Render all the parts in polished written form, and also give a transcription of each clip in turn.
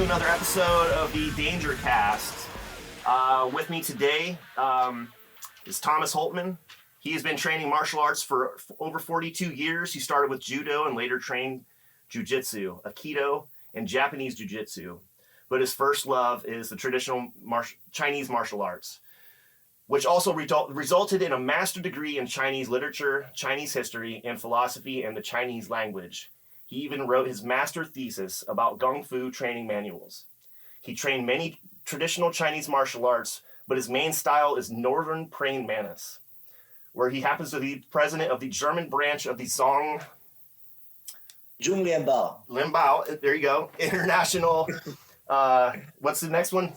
to another episode of the DangerCast. With me today is Thomas Holtmann. He has been training martial arts for over 42 years. He started with judo and later trained jiu-jitsu, aikido, and Japanese jiu-jitsu. But his first love is the traditional Chinese martial arts, which also resulted in a master's degree in Chinese literature, Chinese history, and philosophy, and the Chinese language. He even wrote his master thesis about Kung Fu training manuals. He trained many traditional Chinese martial arts, but his main style is Northern Praying Mantis, where he happens to be president of the German branch of the Zhong Lianbao, there you go, International, what's the next one?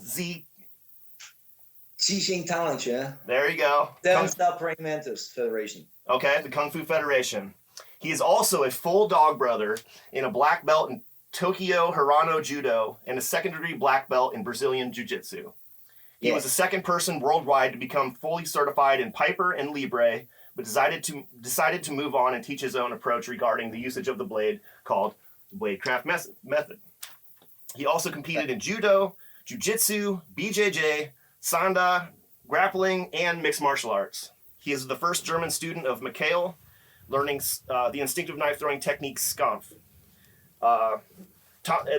Xixing Talent, yeah. There you go. Seven-Style Praying Mantis Federation. Okay, the Kung Fu Federation. He is also a full dog brother in a black belt in Tokyo Hirano Judo and a second-degree black belt in Brazilian Jiu-Jitsu. He was the second person worldwide to become fully certified in Piper and Libre, but decided to move on and teach his own approach regarding the usage of the blade called the BladeCraftMethod. He also competed in Judo, Jiu-Jitsu, BJJ, Sanda, grappling, and mixed martial arts. He is the first German student of Mikhail, learning the instinctive knife throwing technique Scumf. At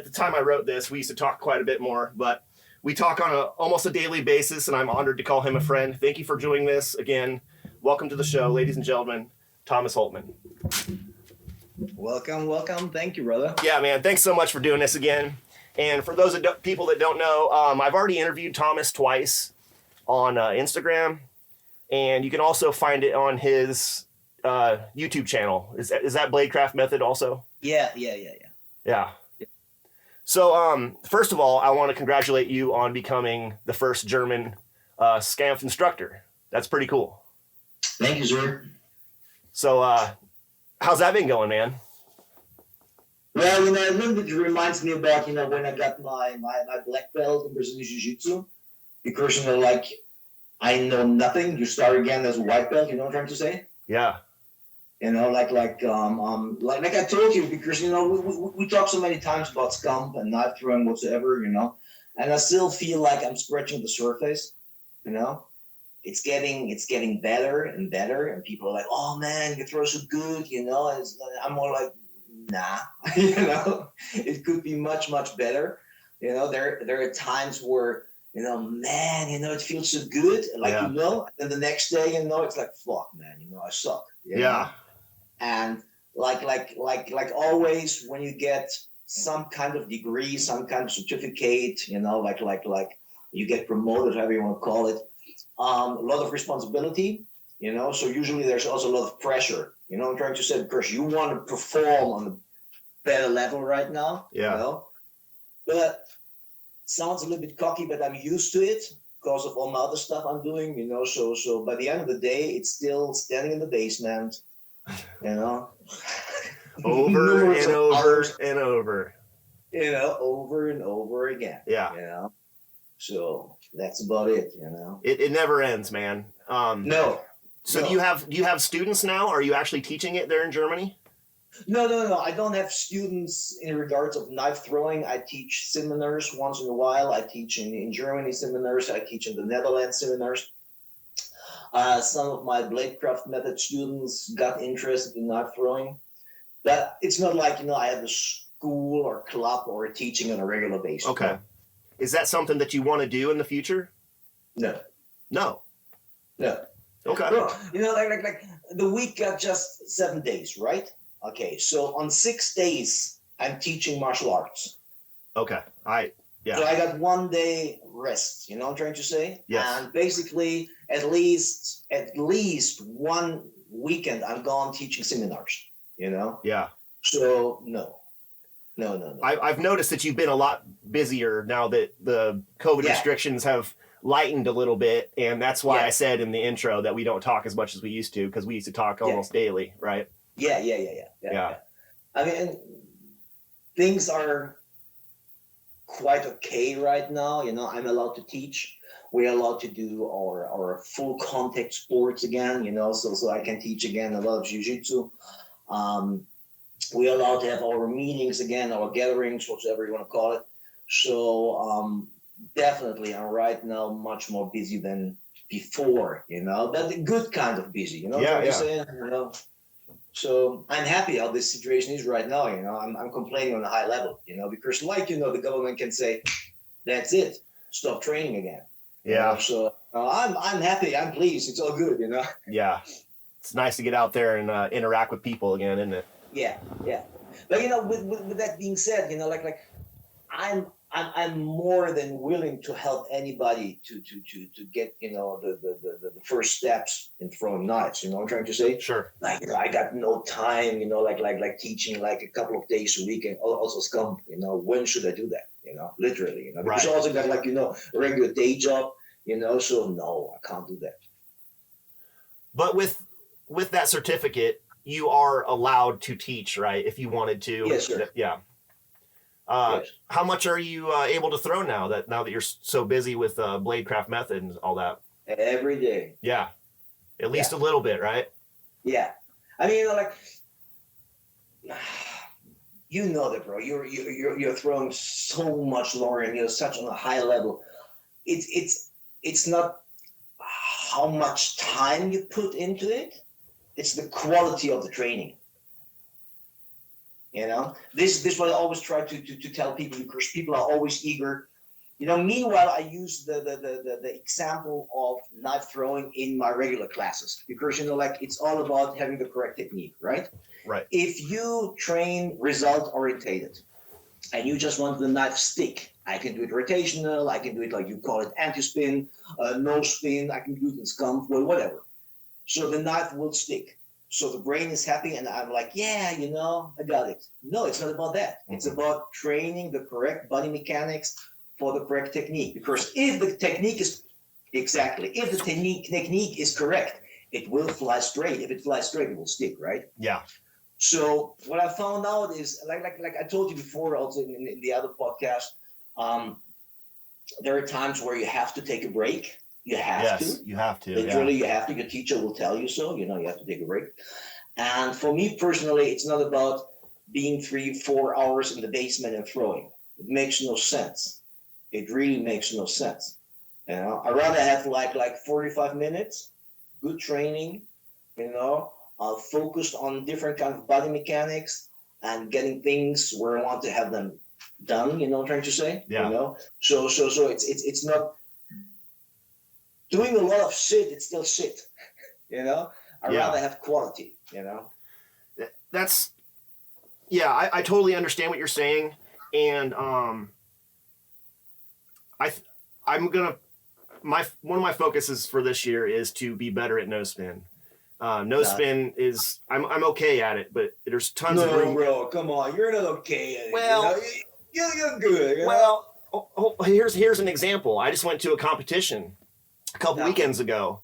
the time I wrote this, we used to talk quite a bit more, but we talk on almost a daily basis, and I'm honored to call him a friend. Thank you for doing this again. Welcome to the show, ladies and gentlemen, Thomas Holtmann. Welcome. Thank you, brother. Yeah, man. Thanks so much for doing this again. And for those people that don't know, I've already interviewed Thomas twice on Instagram, and you can also find it on his YouTube channel. Is that BladeCraftMethod also? Yeah. So first of all, I want to congratulate you on becoming the first German Scumf instructor. That's pretty cool. Thank you, sir. So how's that been going, man? Well, a little bit reminds me about, when I got my black belt in Brazilian Jiu-Jitsu, because, I know nothing. You start again as a white belt, you know what I'm trying to say? Yeah. Like I told you, because, we talk so many times about Scump and knife throwing whatsoever, and I still feel like I'm scratching the surface, It's getting better and better, and people are like, "Oh man, you throw so good," I'm more like, nah, it could be much better. There are times where man, it feels so good, and the next day, it's like, fuck, man, I suck. Yeah. And like always, when you get some kind of degree, some kind of certificate, like you get promoted, however you want to call it. A lot of responsibility, so usually there's also a lot of pressure, I'm trying to say, because you want to perform on a better level right now, but sounds a little bit cocky, but I'm used to it because of all my other stuff I'm doing, so by the end of the day, it's still standing in the basement, over and over, over and over again, so that's about it, It never ends, man. No. So do you have students now? Are you actually teaching it there in Germany? No. I don't have students in regards of knife throwing. I teach seminars once in a while. I teach in Germany seminars. I teach in the Netherlands seminars. Some of my BladeCraftMethod students got interested in knife throwing. But it's not like, I have a school or club or teaching on a regular basis. Okay. Is that something that you want to do in the future? No. Okay. Bro, like the week got just 7 days, right? Okay, so on 6 days, I'm teaching martial arts. Okay. Yeah. So I got 1 day rest, what I'm trying to say? Yes. And basically, at least 1 weekend, I'm gone teaching seminars, Yeah. So, no. I've noticed that you've been a lot busier now that the COVID restrictions have lightened a little bit, and that's why I said in the intro that we don't talk as much as we used to, because we used to talk almost daily, right? Yeah. I mean, things are quite okay right now. I'm allowed to teach. We're allowed to do our full contact sports again, so I can teach again a lot of jiu-jitsu. We're allowed to have our meetings again, our gatherings, whatever you want to call it. So definitely, I'm right now much more busy than before, but the good kind of busy, Yeah, what I'm yeah. saying, So I'm happy how this situation is right now, I'm complaining on a high level, because the government can say, that's it, stop training again. Yeah. So I'm happy, I'm pleased, it's all good, Yeah. It's nice to get out there and interact with people again, isn't it? Yeah. But with that being said, I'm more than willing to help anybody to get the first steps in throwing knives. You know what I'm trying to say? Sure. Like I got no time. Like teaching like a couple of days a week and also Scumf. When should I do that? Literally. Because Right. I also got a regular day job. So no, I can't do that. But with that certificate, you are allowed to teach, right? If you wanted to. Yes, sir. Yeah. Yes. How much are you able to throw now that you're so busy with BladeCraftMethod and all that? Every day. Yeah, at least a little bit, right? Yeah, I mean, that, bro. You're throwing so much longer, and you're such on a high level. It's not how much time you put into it; it's the quality of the training. This is what I always try to tell people, because people are always eager. Meanwhile, I use the example of knife throwing in my regular classes, because it's all about having the correct technique, right? Right. If you train result orientated and you just want the knife stick, I can do it rotational, I can do it like you call it anti-spin, no spin, I can do it in Scumf, well, whatever. So the knife will stick. So the brain is happy, and I'm like, yeah, I got it. No, it's not about that. Mm-hmm. It's about training the correct body mechanics for the correct technique. Because if the technique is technique is correct, it will fly straight. If it flies straight, it will stick, right? Yeah. So what I found out is, like I told you before, also in the other podcast, there are times where you have to take a break. You have to. You have to. Literally, you have to. Your teacher will tell you so. You have to take a break. And for me personally, it's not about being 3-4 hours in the basement and throwing. It makes no sense. It really makes no sense. I'd rather have like 45 minutes, good training, focused on different kind of body mechanics and getting things where I want to have them done. You know what I'm trying to say? Yeah. So it's not doing a lot of shit. It's still shit. I'd rather have quality. That's. Yeah, I totally understand what you're saying, and I'm gonna. One of my focuses for this year is to be better at no spin. Spin is I'm okay at it, but there's tons of room. Bro, come on, you're not okay at it. Well, you're good. Well, here's an example. I just went to a competition a couple weekends ago,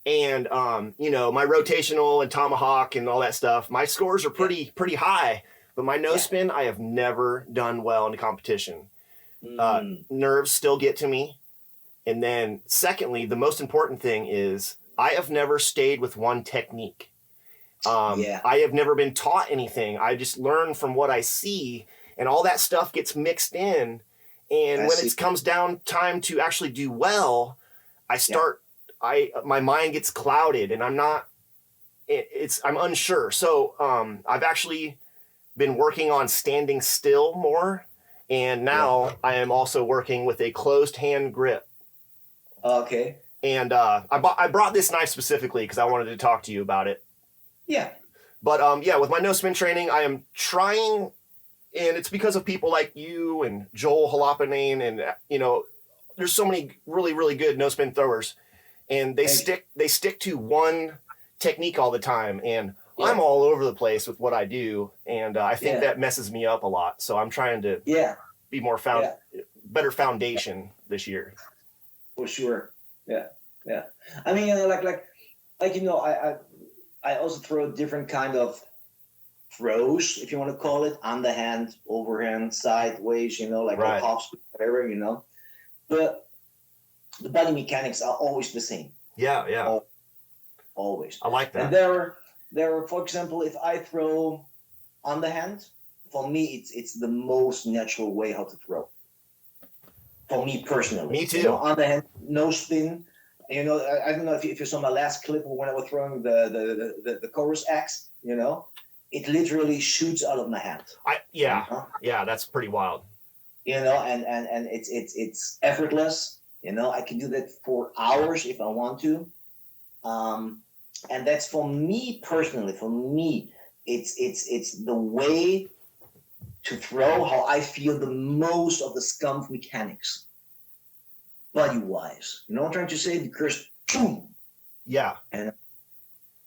and my rotational and tomahawk and all that stuff. My scores are pretty high, but my no spin I have never done well in a competition. Nerves still get to me. And then secondly, the most important thing is I have never stayed with one technique. I have never been taught anything. I just learn from what I see, and all that stuff gets mixed in. And when it comes down time to actually do well, my mind gets clouded, and I'm unsure. So I've actually been working on standing still more. And now I am also working with a closed hand grip. Okay. And I brought this knife specifically because I wanted to talk to you about it. Yeah. But with my no spin training, I am trying, and it's because of people like you and Joel Halapanen, and there's so many really, really good no spin throwers, and they stick to one technique all the time, and I'm all over the place with what I do, and I think that messes me up a lot. So I'm trying to be more better foundation this year. For sure. Yeah. I mean, I also throw different kind of throws, if you want to call it, underhand, overhand, sideways, top spin, whatever, But the body mechanics are always the same. Yeah. Always. I like that. And there are, for example, if I throw underhand, for me, it's the most natural way how to throw. For me personally. Me too. You know, on the hand, no spin. You know, I don't know if you saw my last clip when I was throwing the chorus axe, you know, it literally shoots out of my hand. Yeah, you know? yeah, that's pretty wild. You know, and it's effortless. You know, I can do that for hours if I want to. And that's for me personally, it's the way to throw how I feel the most of the Scumf mechanics. Body-wise. You know what I'm trying to say? Because boom. Yeah.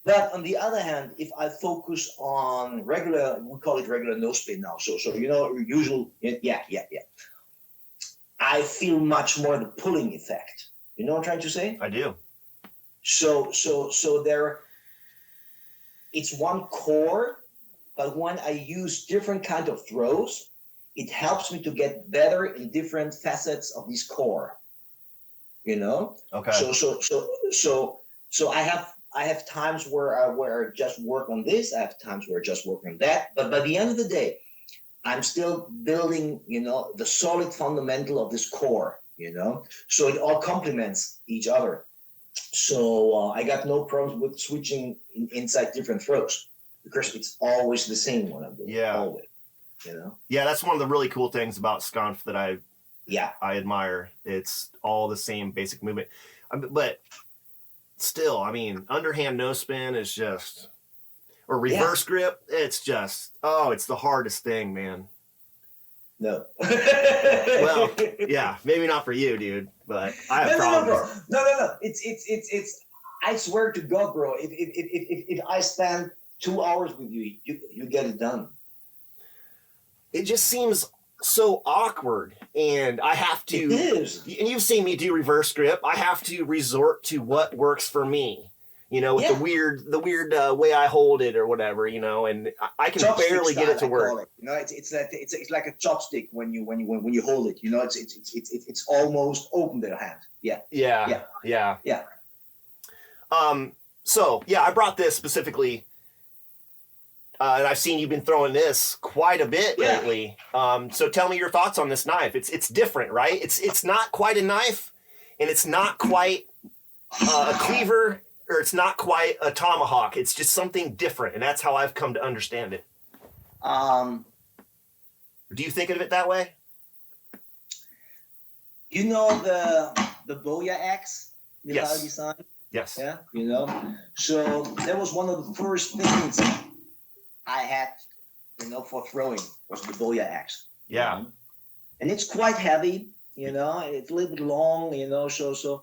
But on the other hand, if I focus on regular, we call it regular no spin now. So you know, usual, yeah. I feel much more the pulling effect. You know what I'm trying to say? I do. So there, it's one core, but when I use different kind of throws, it helps me to get better in different facets of this core. You know? Okay. So I have times where I just work on this. I have times where I just work on that. But by the end of the day, I'm still building, you know, the solid fundamental of this core, you know? So it all complements each other. So I got no problems with switching inside different throws because it's always the same one I'm doing. Yeah. Always, you know? Yeah, that's one of the really cool things about Scumf that I admire. It's all the same basic movement. But still, I mean, underhand no spin is just, or reverse grip, it's just, it's the hardest thing, man. No. Well, yeah, maybe not for you, dude, but I have problems. No. It's. I swear to God, bro. If I spend 2 hours with you, you get it done. It just seems so awkward, and I have to. It is. And you've seen me do reverse grip. I have to resort to what works for me. You know, with the weird way I hold it or whatever, you know, and I can barely get it to work. You know, it's like a chopstick when you hold it. You know, it's almost open their hand. Yeah. So yeah, I brought this specifically, and I've seen you've been throwing this quite a bit lately. So tell me your thoughts on this knife. It's different, right? It's not quite a knife, and it's not quite a cleaver. Or it's not quite a tomahawk. It's just something different, and that's how I've come to understand it. Do you think of it that way? You know the Boya Axe design? Yes. Yeah, you know. So that was one of the first things I had, you know, for throwing was the Boya Axe. Yeah. You know? And it's quite heavy, you know. It's a little bit long, you know. So.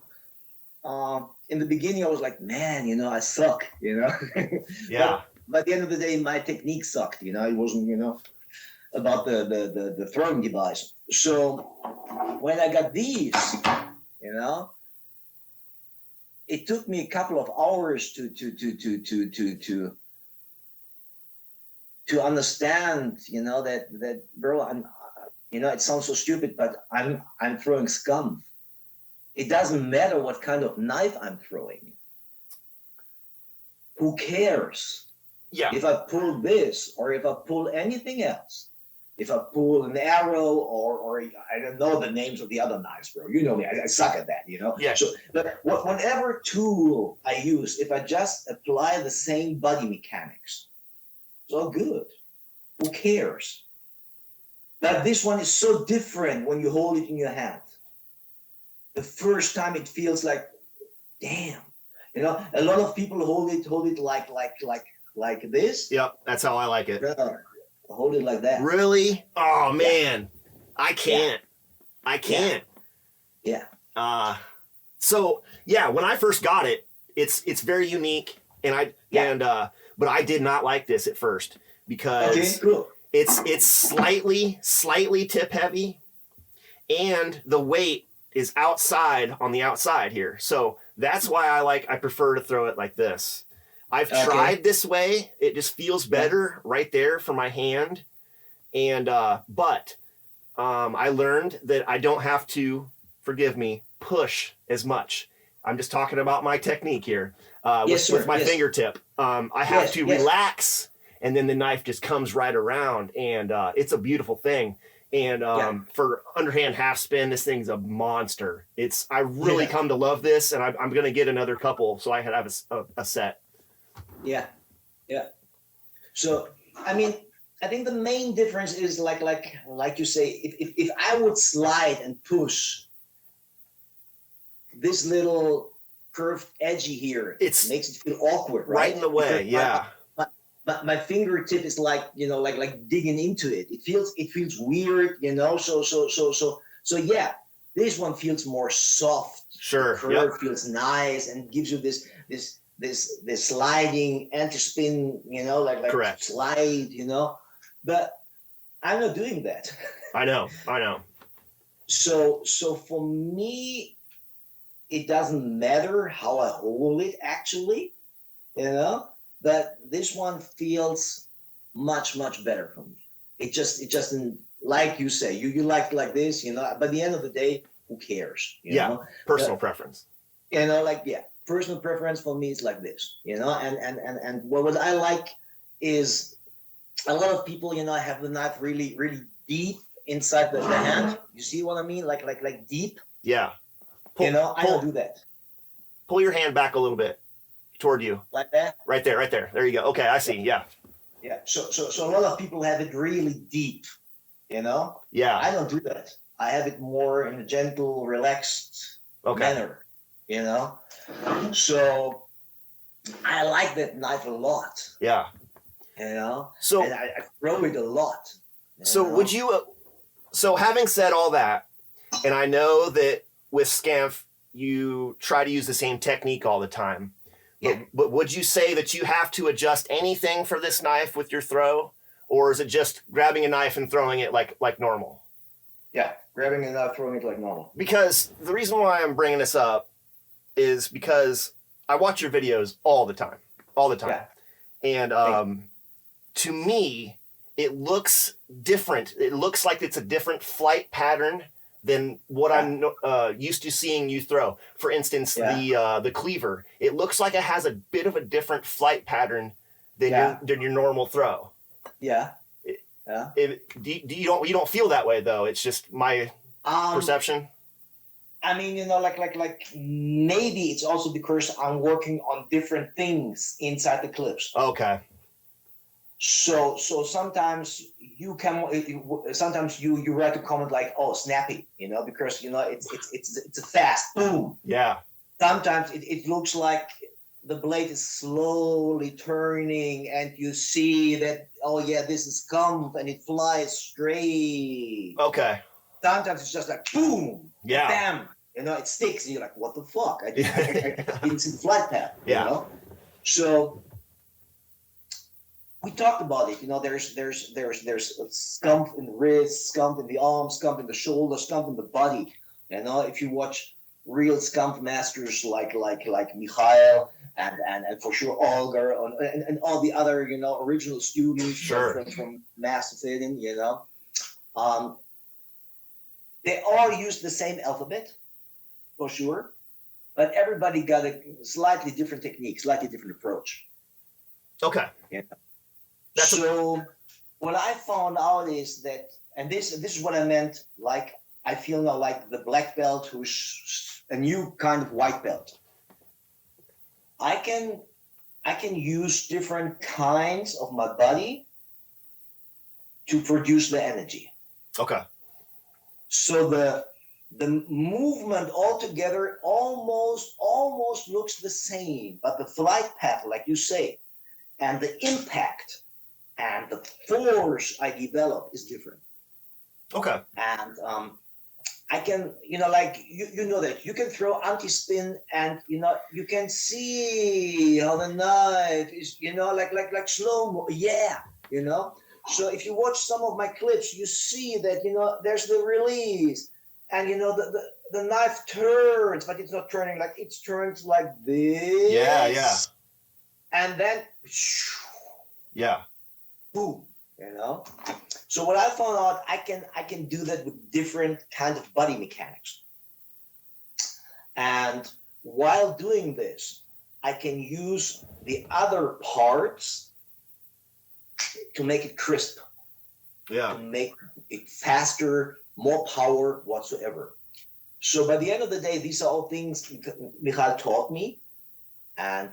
In the beginning, I was like, man, you know, I suck, you know. Yeah. But at the end of the day, my technique sucked, you know. It wasn't, you know, about the throwing device. So when I got these, you know, it took me a couple of hours to understand, you know, that bro, I'm, you know, it sounds so stupid, but I'm throwing Scumf. It doesn't matter what kind of knife I'm throwing. Who cares? Yeah. If I pull this or if I pull anything else, if I pull an arrow or I don't know the names of the other knives, bro. You know me, I suck at that, you know? Yeah. So, but whatever tool I use, if I just apply the same body mechanics, it's all good. Who cares? But this one is so different when you hold it in your hand. The first time it feels like, damn, you know, a lot of people hold it like this. Yep, that's how I like it. Hold it like that. Really? Oh man, I can't. I can't. Yeah. So yeah, when I first got it, it's very unique, and but I did not like this at first because it's slightly tip heavy, and the weight is outside on the outside here. So that's why I prefer to throw it like this. I've tried this way. It just feels better right there for my hand. And, but I learned that I don't have to, forgive me, push as much. I'm just talking about my technique here with my fingertip. I have to relax, and then the knife just comes right around, and it's a beautiful thing. And for underhand half spin, this thing's a monster. I really come to love this, and I'm going to get another couple so I have a set. Yeah. So, I mean, I think the main difference is like you say, if I would slide and push this little curved edgy here, it makes it feel awkward, right? Right in the way, yeah. My fingertip is like digging into it. It feels weird, So yeah, this one feels more soft. Sure. The curve feels nice and gives you this sliding anti-spin, Correct. slide, But I'm not doing that. I know. So for me, it doesn't matter how I hold it actually, but this one feels much better for me. It just like you say, you like this, By the end of the day, who cares? You know? Personal preference. Personal preference for me is like this, And what I like is a lot of people, have the knife really deep inside the hand. You see what I mean? Like deep. Yeah. I don't do that. Pull your hand back a little bit toward you. Like that? Right there. There you go. Okay, I see. Yeah. Yeah. So a lot of people have it really deep, Yeah. I don't do that. I have it more in a gentle, relaxed manner, So I like that knife a lot. Yeah. So and I throw it a lot. So would you? So having said all that, and I know that with Scumf you try to use the same technique all the time. But would you say that you have to adjust anything for this knife with your throw, or is it just grabbing a knife and throwing it like normal? Yeah, grabbing a knife, throwing it like normal. Because the reason why I'm bringing this up is because I watch your videos all the time. Yeah. And to me, it looks different. It looks like it's a different flight pattern than what I'm used to seeing you throw. For instance, the cleaver. It looks like it has a bit of a different flight pattern than your normal throw. Yeah. You don't feel that way though. It's just my perception. I mean, like maybe it's also because I'm working on different things inside the clips. Okay. So sometimes you write a comment like, "Oh, snappy," because it's a fast boom. Yeah. Sometimes it looks like the blade is slowly turning, and you see that, oh yeah, this is Scumf, and it flies straight. Okay. Sometimes it's just like boom. Yeah. Bam. It sticks, and you're like, "What the fuck? I didn't see the flight path." Yeah. So we talked about it. There's Scumf in the wrist, Scumf in the arm, Scumf in the shoulder, Scumf in the body. If you watch real Scumf masters like Mikhail and for sure Olga and all the other original students from master fitting, they all use the same alphabet for sure, but everybody got a slightly different technique, slightly different approach. Okay. Yeah. So what I found out is that, and this is what I meant, like I feel now like the black belt who's a new kind of white belt. I can use different kinds of my body to produce the energy. Okay. So the movement altogether almost looks the same, but the flight path, like you say, and the impact and the force I develop is different. Okay. And I can, like you know that you can throw anti-spin, and you can see how the knife is, like slow mo. Yeah, So if you watch some of my clips, you see that there's the release, and the knife turns, but it's not turning like it turns like this. Yeah. And then, boom. So what I found out, I can do that with different kinds of body mechanics. And while doing this, I can use the other parts to make it crisp. Yeah. to make it faster, more power, whatsoever. So by the end of the day, these are all things Michal taught me, and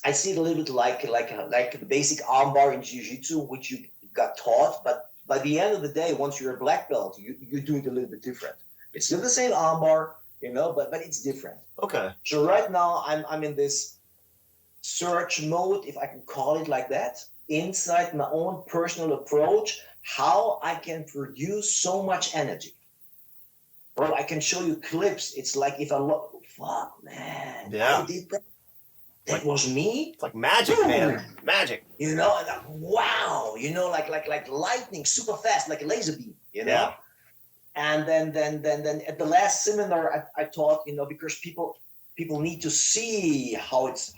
I see it a little bit like the basic armbar in jiu-jitsu, which you got taught, but by the end of the day, once you're a black belt, you do it a little bit different. It's still the same armbar, but it's different. Okay. So right now I'm in this search mode, if I can call it like that, inside my own personal approach, how I can produce so much energy. Bro, I can show you clips. It's like if I look, fuck, man. Yeah. I did that. That was me. It's like magic, man. Magic. And wow, like lightning, super fast, like a laser beam, Yeah. And then at the last seminar I taught, because people need to see how it's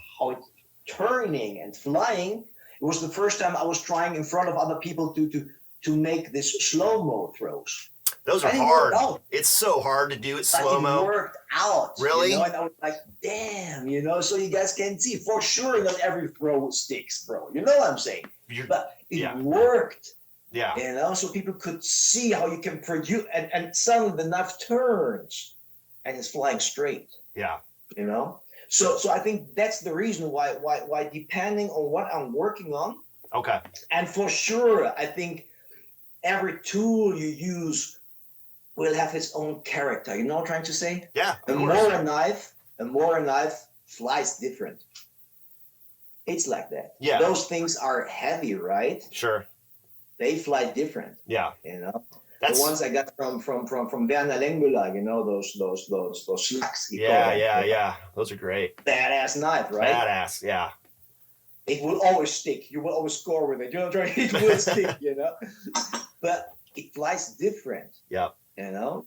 turning and flying. It was the first time I was trying in front of other people to make this slow-mo throws. Those are hard. It's so hard to do it slow-mo. It worked out. Really? And I was like, damn, so you guys can see. For sure, not every throw sticks, bro. You know what I'm saying? But it worked. Yeah. So people could see how you can produce, and suddenly the knife turns and it's flying straight. Yeah. So I think that's the reason why depending on what I'm working on. Okay. And for sure, I think every tool you use will have its own character. You know what I'm trying to say? Yeah. A more a knife flies different. It's like that. Yeah. Those things are heavy, right? Sure. They fly different. Yeah. The ones I got from Werner Lengmüller, those slugs. Yeah. Those are great. Badass knife, right? Badass, yeah. It will always stick. You will always score with it. You know what I'm trying? It will stick, But it flies different. Yeah.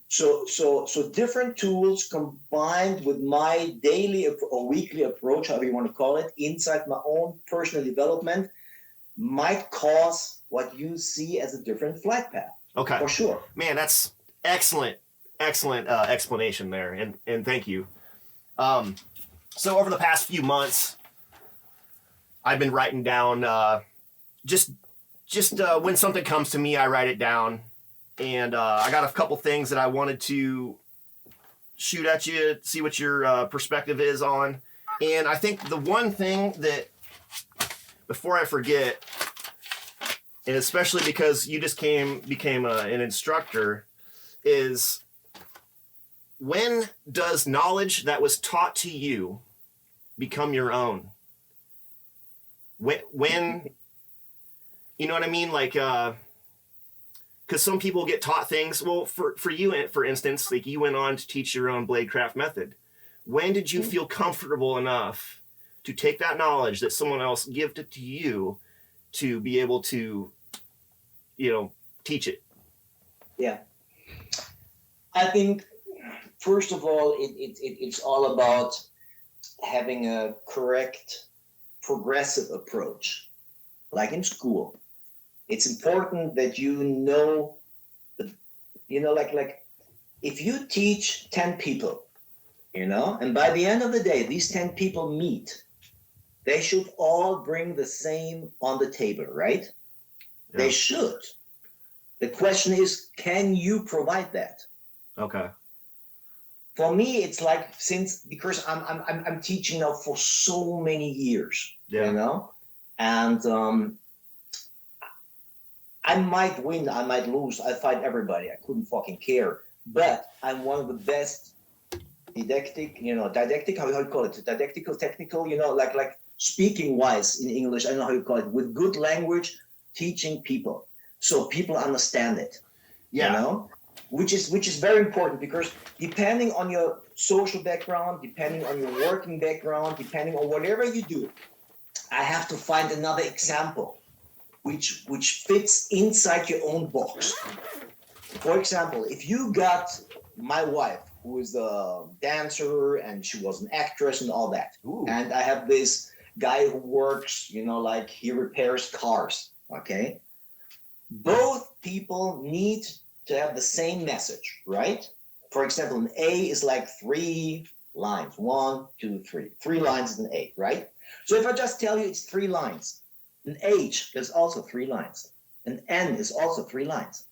So different tools combined with my daily or weekly approach, however you want to call it, inside my own personal development, might cause what you see as a different flight path. Okay. For sure. Man, that's excellent explanation there, and thank you. So over the past few months, I've been writing down just when something comes to me, I write it down, and I got a couple things that I wanted to shoot at you, see what your perspective is on, and I think the one thing that, before I forget, and especially because you just became an instructor, is when does knowledge that was taught to you become your own? When you know what I mean? Like, because some people get taught things. Well, for you, for instance, like you went on to teach your own BladeCraft method. When did you feel comfortable enough to take that knowledge that someone else gifted to you to be able to, teach it? Yeah. I think, first of all, it's all about having a correct, progressive approach, like in school. It's important that like if you teach 10 people, and by the end of the day, these 10 people meet, they should all bring the same on the table, right? Yeah. They should. The question is, can you provide that? Okay. For me, it's like because I'm teaching now for so many years, and I might win, I might lose, I fight everybody, I couldn't fucking care. But I'm one of the best didactic, how you call it, didactical, technical, like speaking wise in English, I don't know how you call it, with good language, teaching people, so people understand it. Which is very important, because depending on your social background, depending on your working background, depending on whatever you do, I have to find another example which fits inside your own box. For example, if you got my wife, who is a dancer and she was an actress and all that, and I have this guy who works, like he repairs cars, okay? Both people need to have the same message, right? For example, an A is like 3 lines. 1, 2, 3. 3 lines is an A, right? So if I just tell you it's 3 lines, an H is also 3 lines. An N is also 3 lines.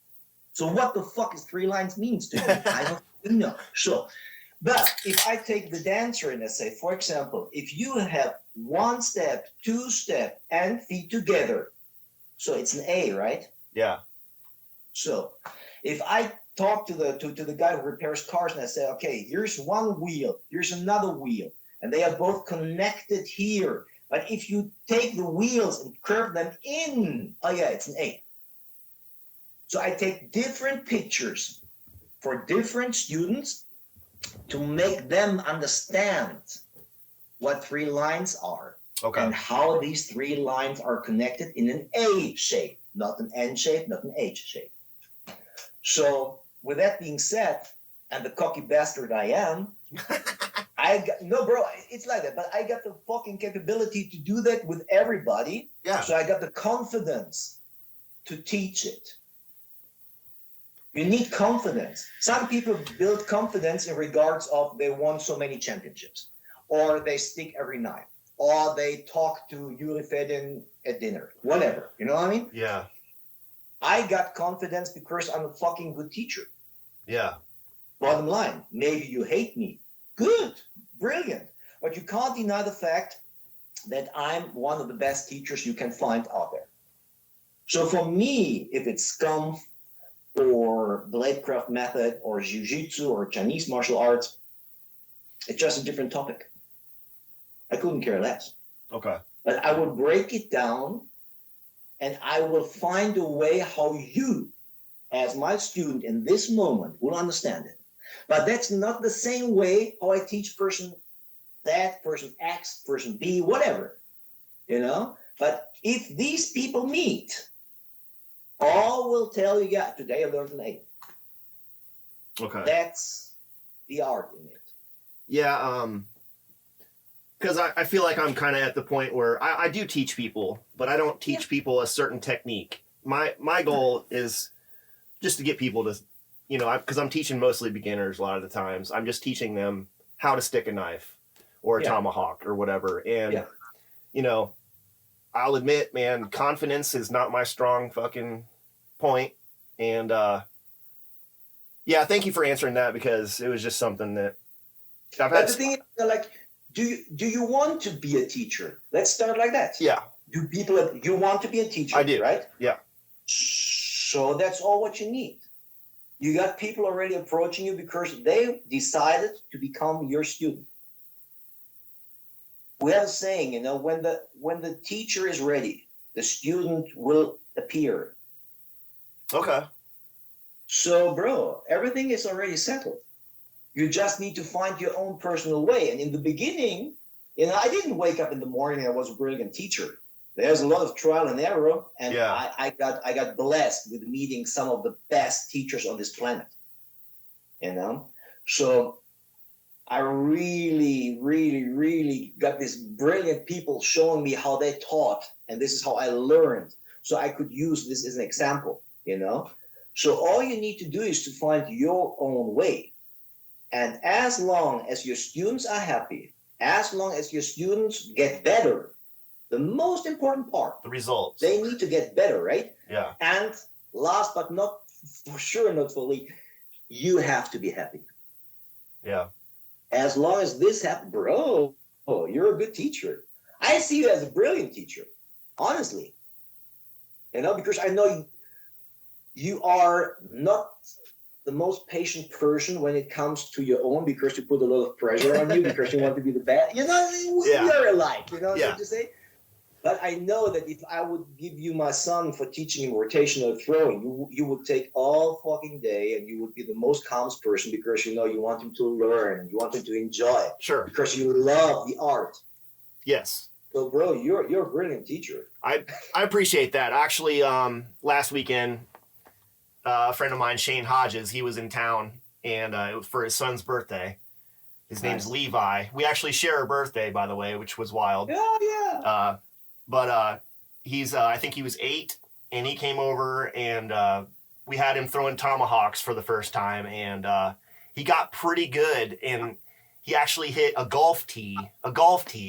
So what the fuck is 3 lines means to me? I don't even know. Sure. But if I take the dancer and I say, for example, if you have 1 step, 2 step, and feet together, so it's an A, right? Yeah. So if I talk to the guy who repairs cars and I say, okay, here's 1 wheel, here's another wheel, and they are both connected here. But if you take the wheels and curve them in, oh yeah, it's an A. So I take different pictures for different students to make them understand what 3 lines are. Okay. And how these 3 lines are connected in an A shape, not an N shape, not an H shape. So with that being said, and the cocky bastard I am, it's like that, but I got the fucking capability to do that with everybody. Yeah. So I got the confidence to teach it. You need confidence. Some people build confidence in regards of they won so many championships, or they stick every night, or they talk to Yuri Fedin at dinner, whatever. You know what I mean? Yeah. I got confidence because I'm a fucking good teacher. Yeah. Bottom line, maybe you hate me. Good, brilliant. But you can't deny the fact that I'm one of the best teachers you can find out there. So for me, if it's Scumf or BladeCraftMethod or Jiu-Jitsu or Chinese martial arts, it's just a different topic. I couldn't care less. Okay. But I will break it down and I will find a way how you, as my student in this moment, will understand it. But that's not the same way how I teach person that, person X, person B, whatever, you know? But if these people meet, all will tell you, yeah, today I learned an A. Okay. That's the art in it. Yeah, because I feel like I'm kind of at the point where I do teach people, but I don't teach people a certain technique. My goal is just to get people to, you know, because I'm teaching mostly beginners a lot of the times. I'm just teaching them how to stick a knife or a tomahawk or whatever. And, you know, I'll admit, man, confidence is not my strong fucking point. And, yeah, thank you for answering that, because it was just something that I've had. But the thing is, like, do you want to be a teacher? Let's start like that. Yeah. You want to be a teacher? I do. Right? Yeah. So that's all what you need. You got people already approaching you because they decided to become your student. We have a saying, you know, when the teacher is ready, the student will appear. Okay. So, bro, everything is already settled. You just need to find your own personal way. And in the beginning, you know, I didn't wake up in the morning and I was a brilliant teacher. There's a lot of trial and error, and I got blessed with meeting some of the best teachers on this planet. You know, so I really, really, really got these brilliant people showing me how they taught, and this is how I learned. So I could use this as an example. You know, so all you need to do is to find your own way, and as long as your students are happy, as long as your students get better. The most important part, The results. they need to get better, right? Yeah. And last but not for sure, not for least, you have to be happy. Yeah. As long as this happens, bro, you're a good teacher. I see you as a brilliant teacher, honestly. You know, because I know you are not the most patient person when it comes to your own, because you put a lot of pressure on you because you want to be the best. You know, we are alike, you know what I'm saying? But I know that if I would give you my son for teaching him rotational throwing, you would take all fucking day and you would be the most calmest person, because you know you want him to learn and you want him to enjoy it. Sure. Because you love the art. Yes. So, bro, you're a brilliant teacher. I appreciate that. Actually, last weekend, a friend of mine, Shane Hodges, he was in town, and it was for his son's birthday. His name's Levi. We actually share a birthday, by the way, which was wild. Yeah. But he's, I think he was 8, and he came over, and we had him throwing tomahawks for the first time, and he got pretty good, and he actually hit a golf tee,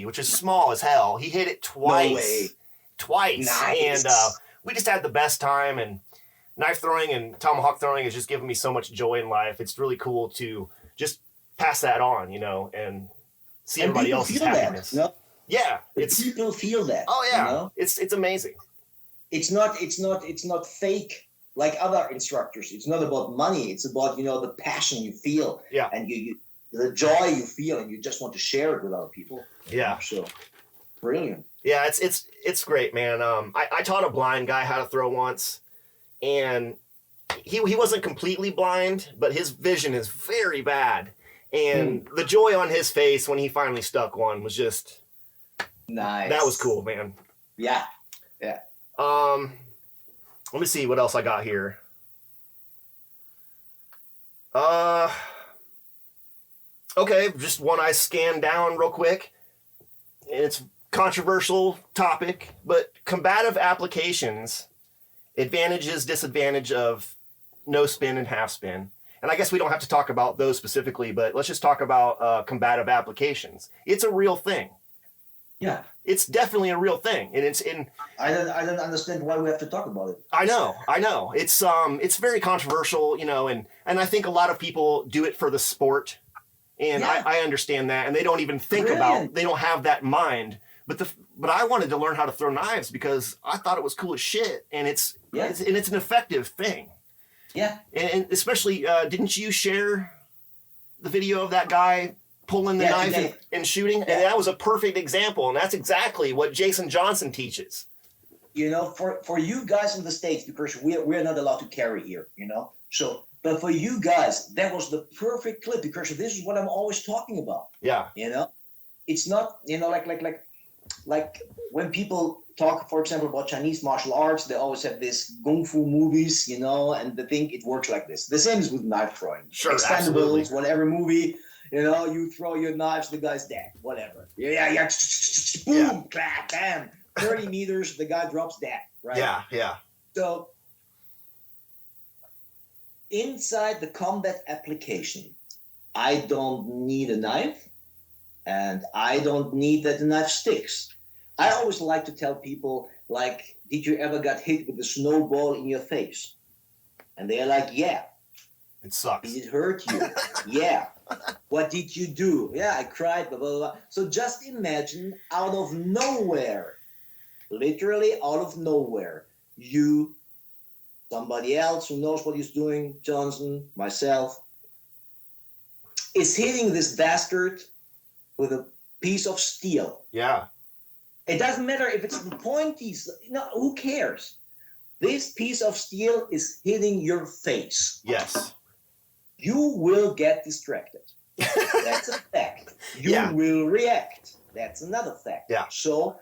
which is small as hell. He hit it twice. No way. Twice. Nice. And we just had the best time, and knife throwing and tomahawk throwing has just given me so much joy in life. It's really cool to just pass that on, you know, and see And everybody people else's feel that, happiness. you know? Yeah, it's People feel that. oh yeah, You know? it's amazing. It's not fake like other instructors. It's not about money. It's about, you know, the passion you feel. Yeah. And you the joy you feel, and you just want to share it with other people. Yeah. So brilliant. Yeah, it's great, man. I taught a blind guy how to throw once, and he wasn't completely blind, but his vision is very bad. And the joy on his face when he finally stuck one was just Nice. that was cool, man. Yeah. Let me see what else I got here. Okay, just one I scanned down real quick. It's controversial topic, but combative applications, advantages, disadvantage of no spin and half spin. And I guess we don't have to talk about those specifically, but let's just talk about combative applications. It's a real thing. Yeah. It's definitely a real thing, and it's in. I don't understand why we have to talk about it. I know. It's very controversial, you know, and I think a lot of people do it for the sport, and Yeah. I understand that, and they don't even think Brilliant. they don't have that in mind. But I wanted to learn how to throw knives because I thought it was cool as shit, and it's an effective thing. Yeah. And especially, didn't you share the video of that guy pulling the knife and shooting? Yeah. And that was a perfect example, and that's exactly what Jason Johnson teaches. You know, for you guys in the States, because we're not allowed to carry here, you know. So, but for you guys, that was the perfect clip, because this is what I'm always talking about. Yeah. You know, it's not, you know, like when people talk, for example, about Chinese martial arts, they always have this kung fu movies, you know, and they think it works like this. The same is with knife throwing. Sure, Expendables, absolutely. whatever movie, you know, you throw your knives, the guy's dead, whatever. Yeah, boom, clap, bam. 30 meters, the guy drops dead, right? Yeah. So inside the combat application, I don't need a knife, and I don't need that the knife sticks. I always like to tell people, like, did you ever get hit with a snowball in your face? And they're like, yeah. It sucks. Did it hurt you? Yeah. What did you do? Yeah, I cried, blah, blah, blah. So just imagine, out of nowhere, literally out of nowhere, you, somebody else who knows what he's doing, Johnson, myself, is hitting this bastard with a piece of steel. Yeah. It doesn't matter if it's the pointies. No, who cares? This piece of steel is hitting your face. Yes. You will get distracted. That's a fact. You will react. That's another fact. Yeah. So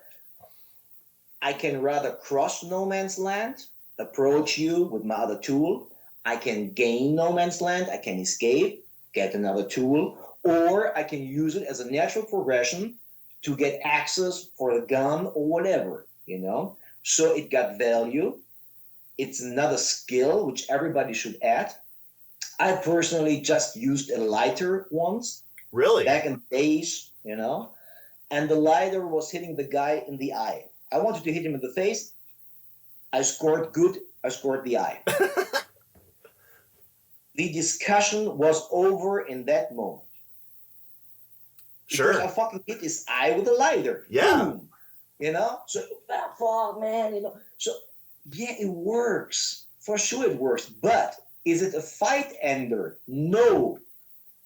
I can rather cross no man's land, approach you with my other tool. I can gain no man's land. I can escape, get another tool, or I can use it as a natural progression to get access for a gun or whatever, you know? So it got value. It's another skill which everybody should add. I personally just used a lighter once. Really? Back in the days, you know? And the lighter was hitting the guy in the eye. I wanted to hit him in the face. I scored good. I scored the eye. The discussion was over in that moment. Sure. Because I fucking hit his eye with a lighter. Yeah. Boom. You know? So, fuck, man, you know. So, yeah, it works. For sure it works. But is it a fight ender? No.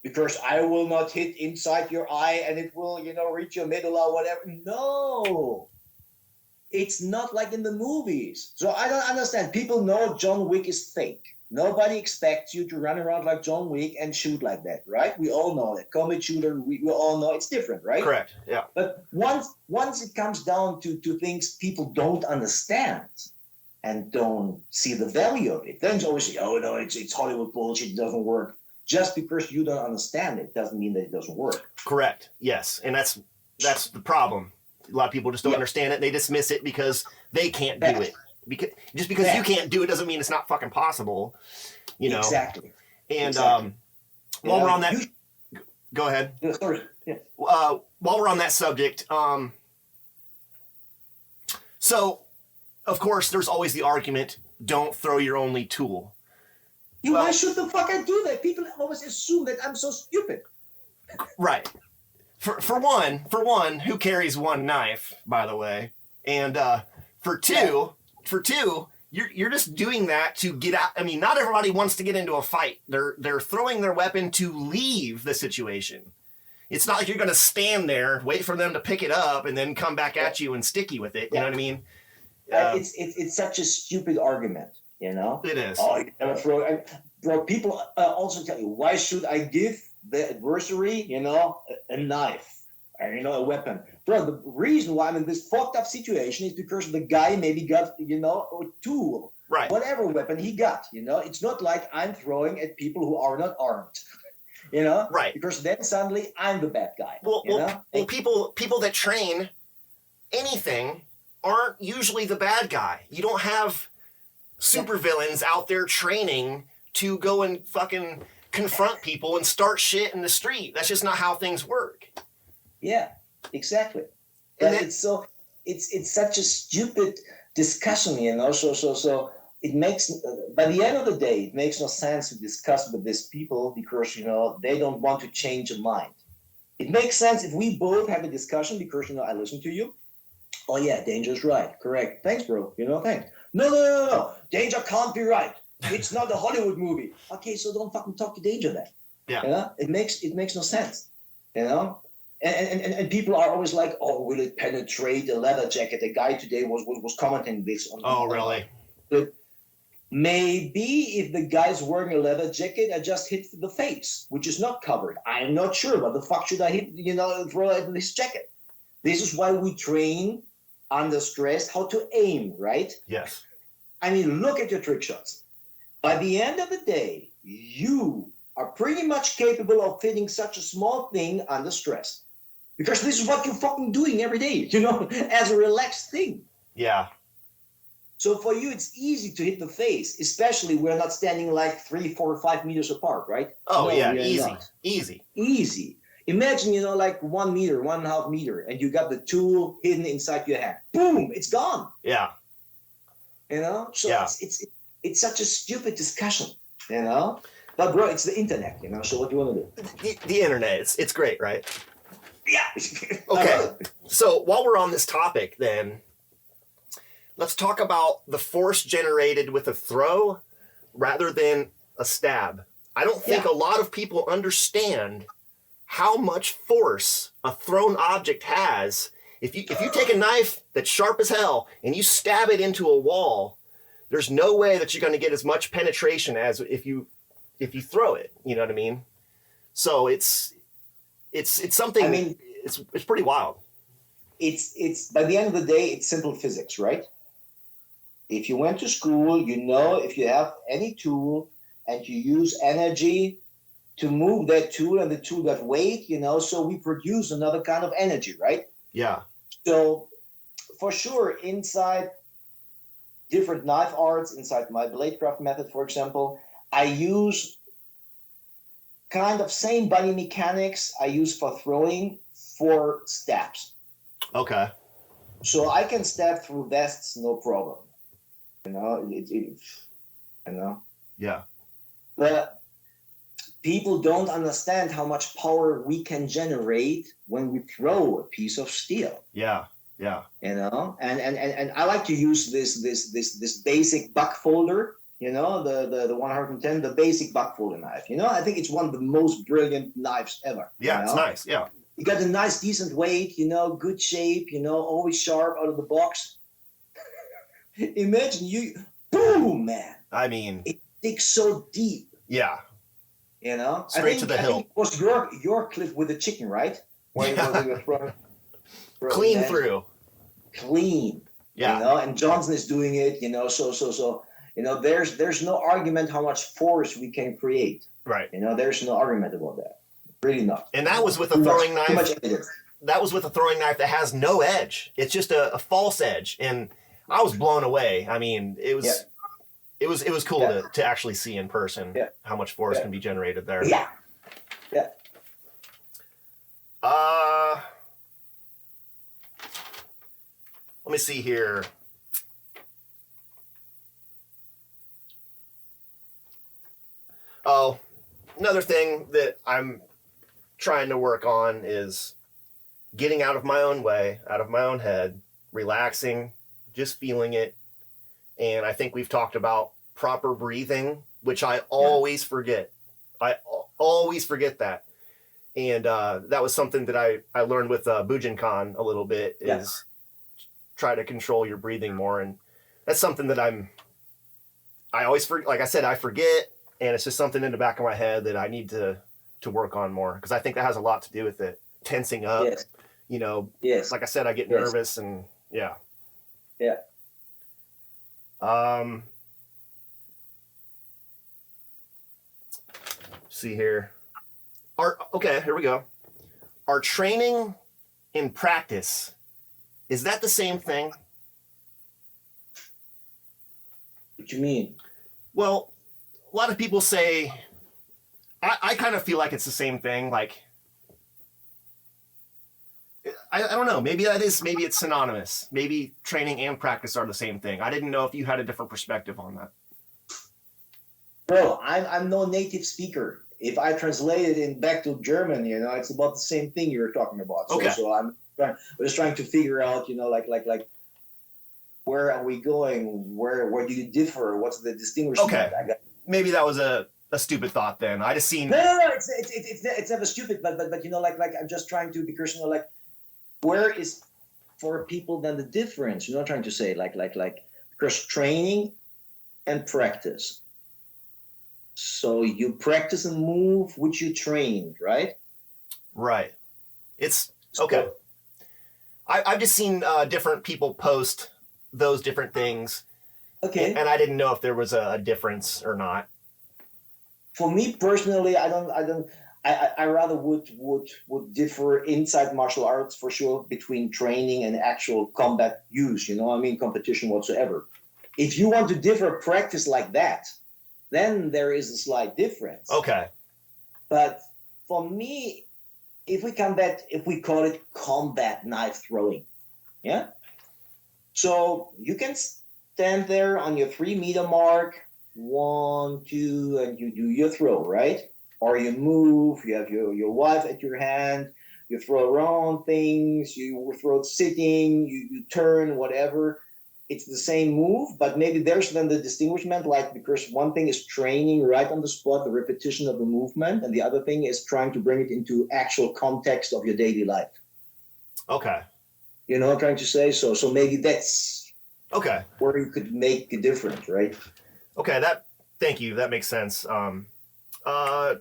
Because I will not hit inside your eye and it will, you know, reach your medulla or whatever. No. It's not like in the movies. So I don't understand. People know John Wick is fake. Nobody expects you to run around like John Wick and shoot like that, right? We all know that. Combat shooter, we all know it's different, right? Correct. Yeah. But once it comes down to things people don't understand and don't see the value of it, then it's always say, oh no, it's Hollywood bullshit, it doesn't work. Just because you don't understand it doesn't mean that it doesn't work. Correct. Yes. And that's the problem. A lot of people just don't understand it. They dismiss it because they can't do it. Because you can't do it doesn't mean it's not fucking possible, you know. Exactly. And while we're on that, go ahead. Sorry. Yeah. While we're on that subject, so of course, there's always the argument, don't throw your only tool. Why should the fuck I do that? People always assume that I'm so stupid. Right. For one, who carries one knife, by the way? And for two, you're just doing that to get out. I mean, not everybody wants to get into a fight. They're throwing their weapon to leave the situation. It's not like you're going to stand there, wait for them to pick it up, and then come back at you and stick you with it. You know what I mean? It's such a stupid argument, you know? It is. Oh, you never throw. Bro, people also tell you, why should I give the adversary, you know, a knife or, you know, a weapon? Bro, the reason why I'm in this fucked up situation is because the guy maybe got, you know, a tool. Right. Whatever weapon he got, you know? It's not like I'm throwing at people who are not armed. You know? Right. Because then suddenly I'm the bad guy. Well, people that train anything aren't usually the bad guy. You don't have supervillains out there training to go and fucking confront people and start shit in the street. That's just not how things work. Yeah, exactly. And it's such a stupid discussion, you know. So it makes, by the end of the day, it makes no sense to discuss with these people because, you know, they don't want to change a mind. It makes sense if we both have a discussion because, you know, I listen to you. Oh yeah, Danger's right. Correct. Thanks, bro. You know, thanks. No. Danger can't be right. It's not a Hollywood movie. Okay, so don't fucking talk to Danger then. Yeah. You know? It makes no sense. You know? And people are always like, oh, will it penetrate a leather jacket? A guy today was commenting this on. Oh, really? But maybe if the guy's wearing a leather jacket, I just hit the face, which is not covered. I'm not sure. What the fuck should I hit? You know, throw at this jacket. This is why we train under stress how to aim, right? Yes. I mean, look at your trick shots. By the end of the day, you are pretty much capable of fitting such a small thing under stress. Because this is what you're fucking doing every day, you know, as a relaxed thing. Yeah. So for you, it's easy to hit the face, especially we're not standing like 3, 4, 5 meters apart, right? Oh, no, yeah, easy. Imagine, you know, like 1 meter, 1.5 meter, and you got the tool hidden inside your hand. Boom, it's gone. Yeah. You know? So yeah. It's such a stupid discussion, you know? But bro, it's the internet, you know, so what do you want to do? The internet, it's great, right? Yeah. Okay, so while we're on this topic then, let's talk about the force generated with a throw rather than a stab. I don't think a lot of people understand how much force a thrown object has. If you take a knife that's sharp as hell and you stab it into a wall, there's no way that you're going to get as much penetration as if you throw it. You know what I mean? So it's something. I mean, it's pretty wild. It's by the end of the day, it's simple physics, right? If you went to school, you know, if you have any tool and you use energy to move that tool and the tool got weight, you know, so we produce another kind of energy, right? Yeah. So for sure, inside different knife arts, inside my BladeCraft method, for example, I use kind of same body mechanics I use for throwing for stabs. Okay. So I can stab through vests, no problem. You know, you know. Yeah. But people don't understand how much power we can generate when we throw a piece of steel. Yeah. Yeah. You know, and I like to use this basic buck folder. You know, the 110, the basic buck folder knife. You know, I think it's one of the most brilliant knives ever. Yeah, you it's know? nice. Yeah. You got a nice, decent weight. You know, good shape. You know, always sharp out of the box. Imagine you, boom, man. I mean, it digs so deep. Yeah. You know, straight to the hilt. It was your clip with the chicken, right? Where you were throwing clean through. Clean. Yeah. You know, and Johnson is doing it. You know, so. You know, there's no argument how much force we can create. Right. You know, there's no argument about that. Really not. And that was with a throwing knife. Too much evidence. That was with a throwing knife that has no edge. It's just a false edge. And I was blown away. I mean, it was cool to actually see in person how much force can be generated there. Yeah. Yeah. Let me see here. another thing that I'm trying to work on is getting out of my own way, out of my own head, relaxing, just feeling it. And I think we've talked about proper breathing, which I always forget. I always forget that. And that was something that I learned with Bujinkan a little bit, is try to control your breathing more. And that's something that I always forget. Like I said, I forget, and it's just something in the back of my head that I need to work on more, because I think that has a lot to do with it. Tensing up, you know, like I said, I get nervous and see here. Okay, here we go. Are training and practice, is that the same thing? What you mean? Well, a lot of people say, I kind of feel like it's the same thing. Like, I don't know. Maybe that is, maybe it's synonymous. Maybe training and practice are the same thing. I didn't know if you had a different perspective on that. Bro, I'm no native speaker. If I translate it back to German, you know, it's about the same thing you're talking about. So, okay. So I'm just trying to figure out, you know, like where are we going? Where do you differ? What's the distinguishment? Okay. Maybe that was a stupid thought then. I just seen. No. It's never stupid, but you know, like I'm just trying to, because you know, like, where is for people then the difference? You know, what I'm trying to say, like because training and practice. So you practice and move, which you trained, right? Right. It's okay. I've just seen different people post those different things. Okay. And I didn't know if there was a difference or not. For me personally, I rather would differ inside martial arts for sure between training and actual combat use, you know what I mean, competition whatsoever. If you want to differ practice like that, then there is a slight difference. Okay. But for me, if we call it combat knife throwing, yeah? So you can stand there on your 3 meter mark, 1, 2, and you do your throw, right? Or you move, you have your wife at your hand, you throw around things, you throw sitting, you turn, whatever. It's the same move, but maybe there's then the distinguishment, like, because one thing is training right on the spot, the repetition of the movement, and the other thing is trying to bring it into actual context of your daily life. Okay. You know what I'm trying to say? So maybe that's okay where you could make a difference, right? Okay, thank you. That makes sense. The other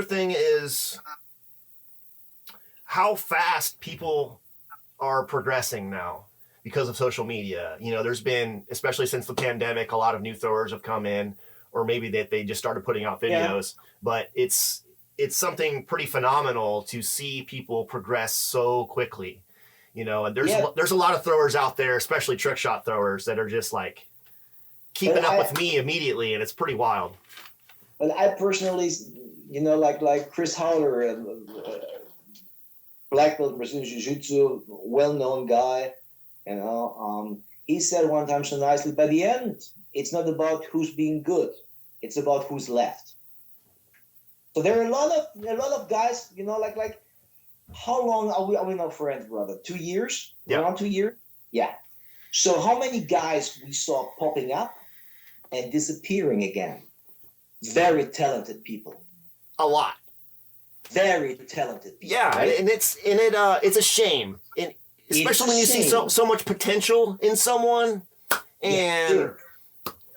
thing is how fast people are progressing now because of social media. You know, there's been, especially since the pandemic, a lot of new throwers have come in, or maybe that they just started putting out videos, but it's something pretty phenomenal to see people progress so quickly. You know, and there's a lot of throwers out there, especially trick shot throwers, that are just like keeping up with me immediately, and it's pretty wild. But I personally, you know, like Chris Howler, black belt Brazilian Jiu-Jitsu, well-known guy, you know, he said one time so nicely, by the end, it's not about who's being good, it's about who's left. So there are a lot of guys, you know, like how long are we now friends, brother? 2 years? Yeah. Around 2 years? Yeah. So how many guys we saw popping up and disappearing again? Very talented people. A lot. Very talented people. Yeah, right? and it's a shame, and especially when you see so much potential in someone, and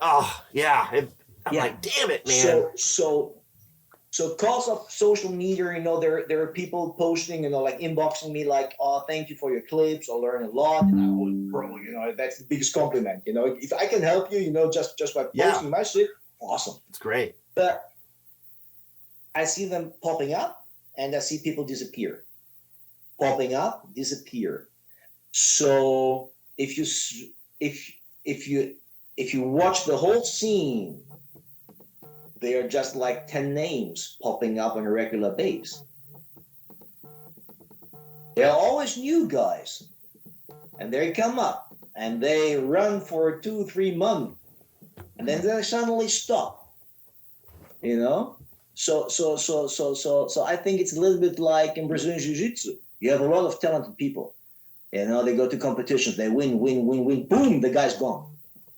I'm like, damn it, man. So cause of social media, you know, there are people posting, you know, like inboxing me like, oh, thank you for your clips, I learned a lot, and I always, bro, you know, that's the biggest compliment, you know, if I can help you, you know, just by posting my shit, awesome. It's great. But I see them popping up, and I see people disappear. Popping up, disappear. So if you watch the whole scene, they are just like 10 names popping up on a regular basis. They're always new guys, and they come up and they run for 2-3 months, and then they suddenly stop. You know, So I think it's a little bit like in Brazilian Jiu-Jitsu. You have a lot of talented people. You know, they go to competitions, they win, boom, the guy's gone.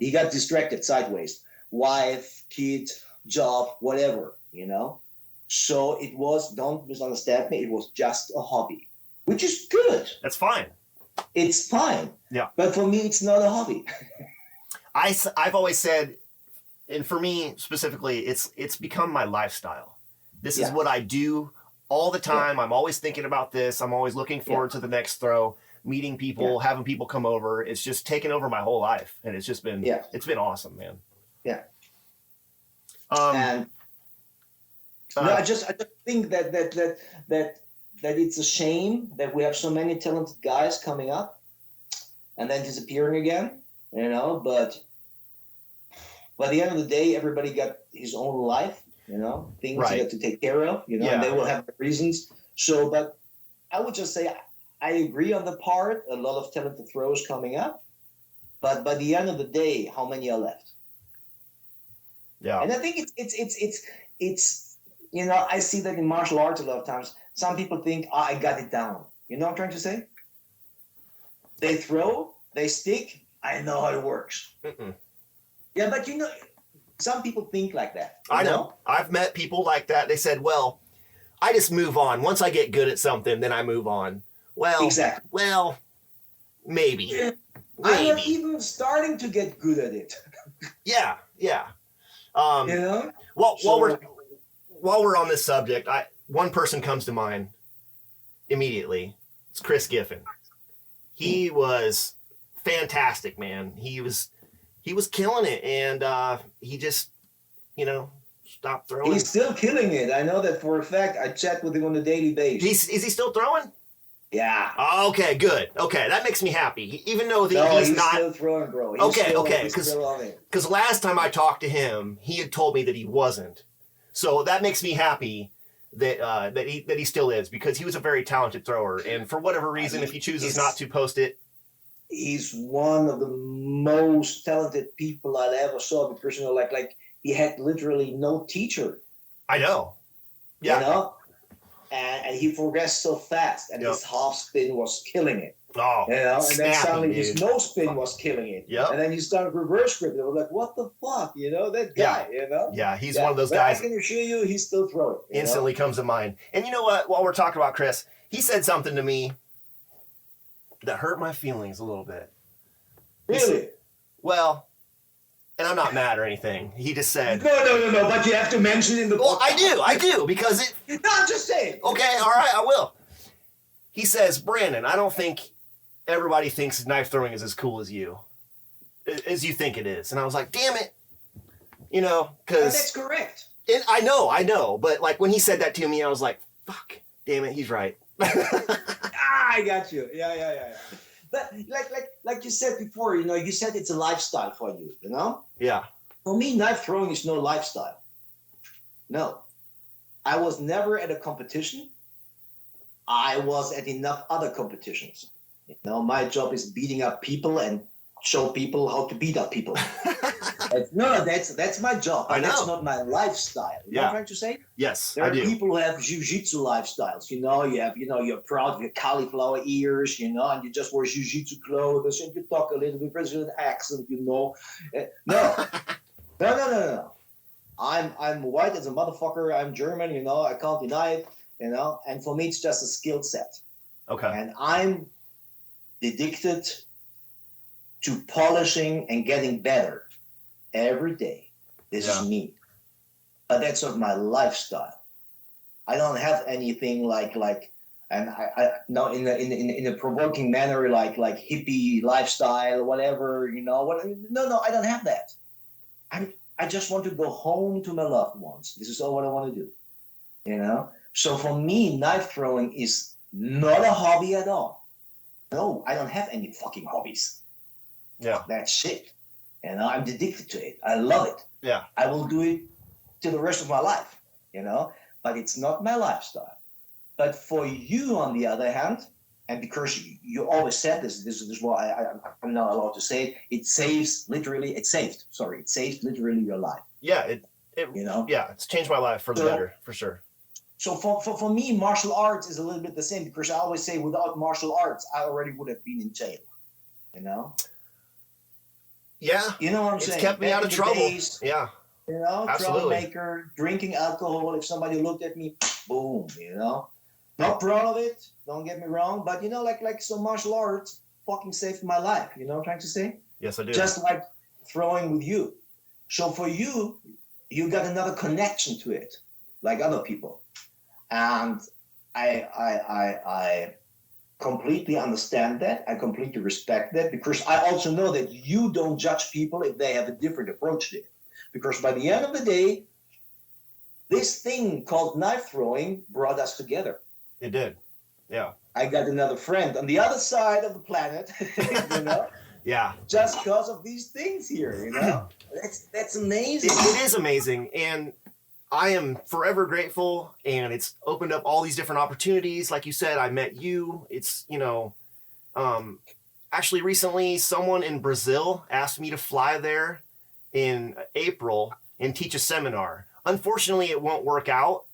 He got distracted sideways. Wife, kid, job, whatever, you know. So it was, don't misunderstand me, it was just a hobby, which is good. That's fine. It's fine. Yeah. But for me, it's not a hobby. I've always said, and for me specifically, it's become my lifestyle. This is what I do all the time. I'm always thinking about this. I'm always looking forward to the next throw, meeting people, having people come over. It's just taken over my whole life, and it's just been it's been awesome, man. Yeah. And no, I just think that it's a shame that we have so many talented guys coming up and then disappearing again, you know, but by the end of the day, everybody got his own life, you know, things he got to take care of, you know, and they will have their reasons. So, but I would just say I agree on the part, a lot of talented throwers coming up, but by the end of the day, how many are left? Yeah. And I think it's you know, I see that in martial arts a lot of times. Some people think, I got it down. You know what I'm trying to say? They throw, they stick, I know how it works. Mm-mm. Yeah, but you know, some people think like that. I know. I've met people like that. They said, well, I just move on. Once I get good at something, then I move on. Well, exactly. Well, maybe. Yeah. I'm not even starting to get good at it. Yeah. You know? Well, while we're on this subject, one person comes to mind immediately. It's Chris Giffen. He was fantastic, man. He was killing it, and he just, you know, stopped throwing. He's still killing it. I know that for a fact. I chat with him on a daily basis. Is he still throwing? Yeah. Okay, good. Okay, that makes me happy. Even though he's not still throwing, bro. Okay. Because last time I talked to him, he had told me that he wasn't. So that makes me happy that he still is, because he was a very talented thrower, and for whatever reason, if he chooses not to post it, he's one of the most talented people I ever saw, because you know, like he had literally no teacher. I know. Yeah. You know? And he progressed so fast, and his half spin was killing it. Oh, you know, and then suddenly his no spin Oh. was killing it. Yep. And then he started reverse grip. And I was like, what the fuck? You know, that guy, you know? Yeah, he's one of those guys. I can assure you, he's still throwing. Instantly comes to mind. And you know what? While we're talking about Chris, he said something to me that hurt my feelings a little bit. Really? Well, and I'm not mad or anything. He just said... No, but you have to mention it in the Well, I do, because it... No, I'm just saying. Okay, all right, I will. He says, Brandon, I don't think everybody thinks knife throwing is as cool as you think it is. And I was like, damn it. You know, because... That's correct. I know. But like when he said that to me, I was like, fuck, damn it, he's right. I got you. Yeah. But like you said before, you know, you said it's a lifestyle for you, you know? Yeah. For me, knife throwing is no lifestyle. No. I was never at a competition. I was at enough other competitions. You know, my job is beating up people and show people how to beat up people. That's my job. I know. That's not my lifestyle. You know what I'm trying to say? Yes, There I are do. people who have jiu-jitsu lifestyles. You know, you're proud of your cauliflower ears, you know, and you just wear jiu-jitsu clothes and you talk a little bit Brazilian accent, you know. No. I'm white as a motherfucker. I'm German, you know. I can't deny it, you know. And for me, it's just a skill set. Okay. And I'm addicted to polishing and getting better every day. This is me. But that's not my lifestyle. I don't have anything like and I no in a provoking manner like hippie lifestyle, whatever, you know. No, I don't have that. I just want to go home to my loved ones. This is all what I want to do. You know? So for me, knife throwing is not a hobby at all. No, I don't have any fucking hobbies. Yeah. That's shit. You know, I'm addicted to it. I love it. Yeah. I will do it till the rest of my life, you know, but it's not my lifestyle. But for you, on the other hand, and because you always said this is why I'm not allowed to say it, it saves literally your life. Yeah, Yeah, it's changed my life for the better, for sure. So for me, martial arts is a little bit the same, because I always say without martial arts, I already would have been in jail. Yeah. You know what I'm saying? It's kept me out of trouble. Days, yeah. Troublemaker, drinking alcohol. If somebody looked at me, boom, Not proud of it, don't get me wrong, but so martial arts fucking saved my life. You know what I'm trying to say? Yes, I do. Just like throwing with you. So for you, you got another connection to it, like other people. And I completely understand that. I completely respect that, because I also know that you don't judge people if they have a different approach to it. Because by the end of the day, this thing called knife throwing brought us together. It did. Yeah. I got another friend on the other side of the planet, Yeah. Just because of these things here, That's amazing. It is amazing. And I am forever grateful, and it's opened up all these different opportunities. Like you said, I met you. It's, actually recently someone in Brazil asked me to fly there in April and teach a seminar. Unfortunately, it won't work out.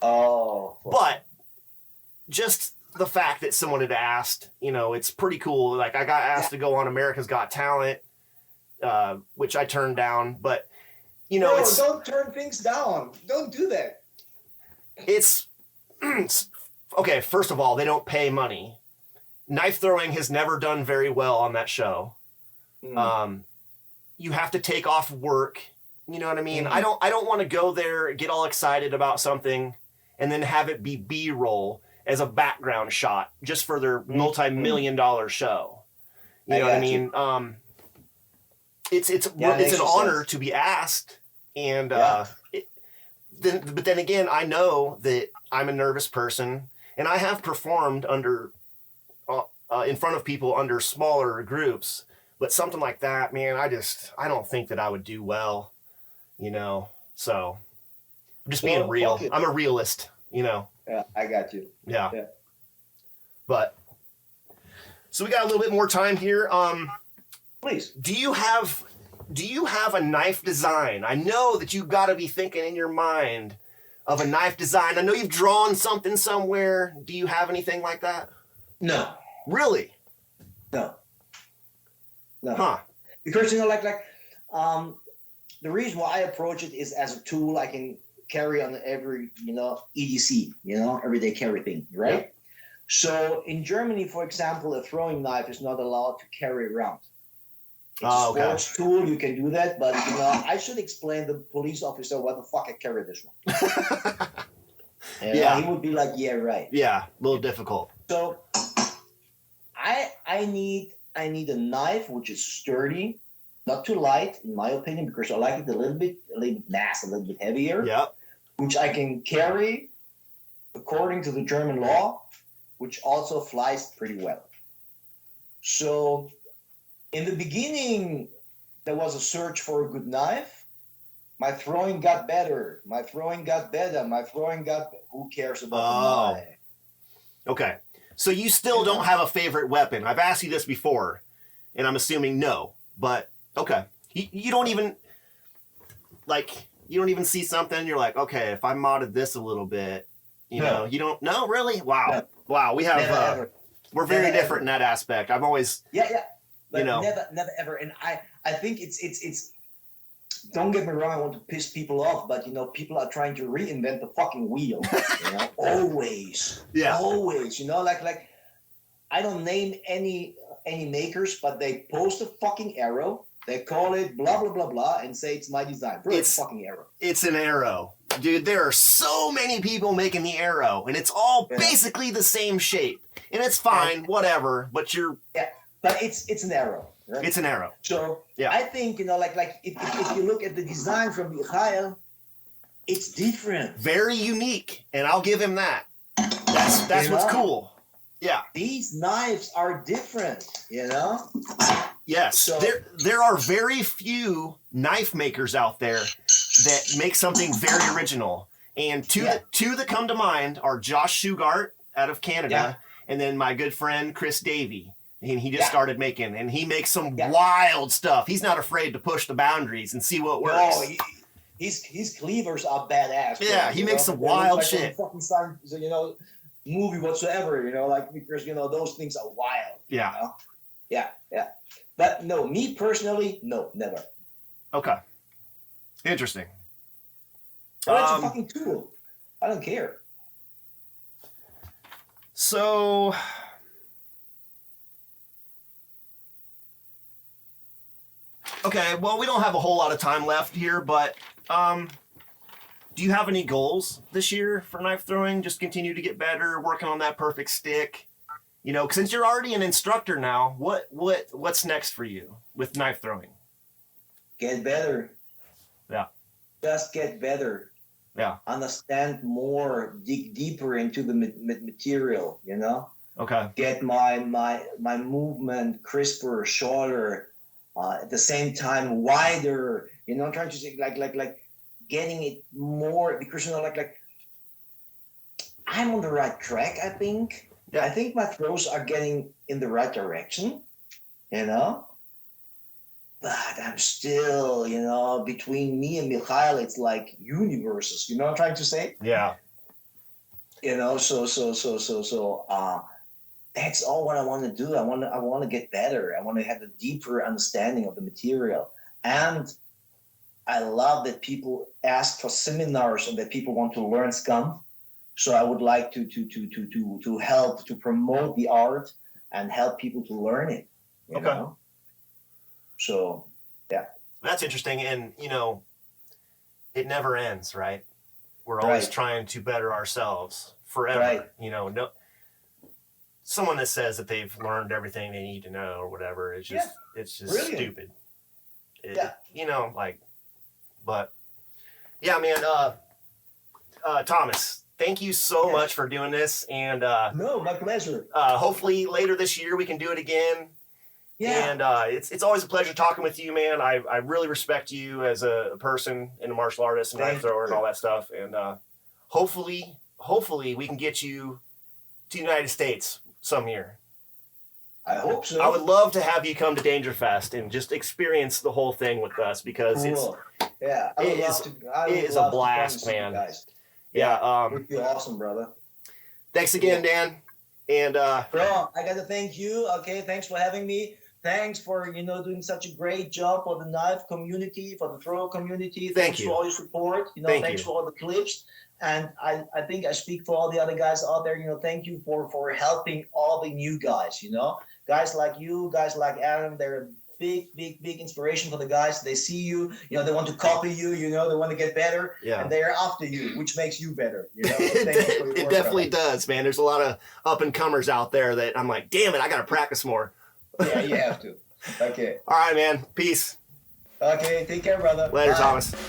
Oh. But just the fact that someone had asked, it's pretty cool. Like, I got asked to go on America's Got Talent, which I turned down. But, no, don't turn things down. Don't do that. It's okay. First of all, they don't pay money. Knife throwing has never done very well on that show. You have to take off work. You know what I mean? I don't want to go there, get all excited about something, and then have it be B-roll as a background shot just for their multi-million-dollar show. You know what I mean? It's an honor to be asked, and but then again, I know that I'm a nervous person, and I have performed under in front of people under smaller groups, but something like that, man, I don't think that I would do well, So I'm just being real. I'm a realist, Yeah, I got you. Yeah. But so we got a little bit more time here. Please. Do you have a knife design? I know that you've got to be thinking in your mind of a knife design. I know you've drawn something somewhere. Do you have anything like that? No. Really? No. Huh. Because the reason why I approach it is as a tool I can carry on every EDC, everyday carry thing, right? Yeah. So in Germany, for example, a throwing knife is not allowed to carry around. It's a sports tool, you can do that, but I should explain to the police officer why the fuck I carry this one. He would be like, yeah, right. Yeah, a little difficult. So I need a knife which is sturdy, not too light, in my opinion, because I like it a little bit mass, a little bit heavier. Yeah. Which I can carry according to the German law, which also flies pretty well. So in the beginning, there was a search for a good knife. My throwing got better. Who cares about the knife? Okay. So you still don't have a favorite weapon. I've asked you this before, and I'm assuming no. But, okay. You don't even see something, and you're like, okay, if I modded this a little bit, you don't, no, really? Wow. No. Wow. We have, we're very different in that aspect. I've always, but never ever. And I think it's, don't get me wrong, I want to piss people off, but people are trying to reinvent the fucking wheel, always. Yeah. Always, like I don't name any makers, but they post a fucking arrow, they call it blah blah blah blah, and say it's my design. Bro, it's a fucking arrow. It's an arrow. Dude, there are so many people making the arrow, and it's all basically the same shape. And it's fine, whatever, but but it's an arrow. Right? It's an arrow. So I think, like if you look at the design from Michael, it's different. Very unique, and I'll give him that. That's what's cool. Yeah. These knives are different, Yes. So, there are very few knife makers out there that make something very original. And two that come to mind are Josh Shugart out of Canada, and then my good friend Chris Davey. And he just started making, and he makes some wild stuff. He's not afraid to push the boundaries and see what works. his cleavers are badass. Yeah, he makes some wild shit. Fucking movie whatsoever, like, because those things are wild. Yeah. Yeah. But no, me personally, no, never. Okay. Interesting. But it's a fucking tool. I don't care. So, okay, well, we don't have a whole lot of time left here, but do you have any goals this year for knife throwing? Just continue to get better, working on that perfect stick. Since you're already an instructor now, what's next for you with knife throwing? Get better. Yeah. Just get better. Yeah. Understand more, dig deeper into the material, Okay. Get my movement crisper, shorter, at the same time wider, I'm trying to say like getting it more, because like I'm on the right track, I think. Yeah. I think my throws are getting in the right direction, but I'm still, between me and Mikhail, it's like universes, what I'm trying to say? Yeah. So that's all what I want to do. I want to get better. I want to have a deeper understanding of the material. And I love that people ask for seminars and that people want to learn Scumf. So I would like to help to promote the art and help people to learn it. You know? So, yeah. That's interesting. And, it never ends, right? We're always trying to better ourselves forever. Right. No, someone that says that they've learned everything they need to know or whatever, it's just Brilliant. stupid. But yeah, man, Thomas, thank you so much for doing this. And no, my pleasure. Hopefully later this year we can do it again. Yeah. And it's always a pleasure talking with you, man. I really respect you as a person and a martial artist and knife thrower and all that stuff. And hopefully we can get you to the United States some year. I hope so. I would love to have you come to DangerFest and just experience the whole thing with us, because it is a blast, man. Yeah. It'd be awesome, brother. Thanks again, Dan. And bro, I gotta thank you. Okay, thanks for having me. Thanks for doing such a great job for the knife community, for the throw community. Thanks for all your support. Thanks for all the clips. And I think I speak for all the other guys out there. Thank you for helping all the new guys. Guys like you, guys like Adam, they're a big inspiration for the guys. They see you, they want to copy you, they want to get better, and they're after you, which makes you better. It definitely does, man. There's a lot of up and comers out there that I'm like, damn it, I got to practice more. Yeah, you have to. Okay. All right, man. Peace. Okay, take care, brother. Later, Bye. Thomas. Wow.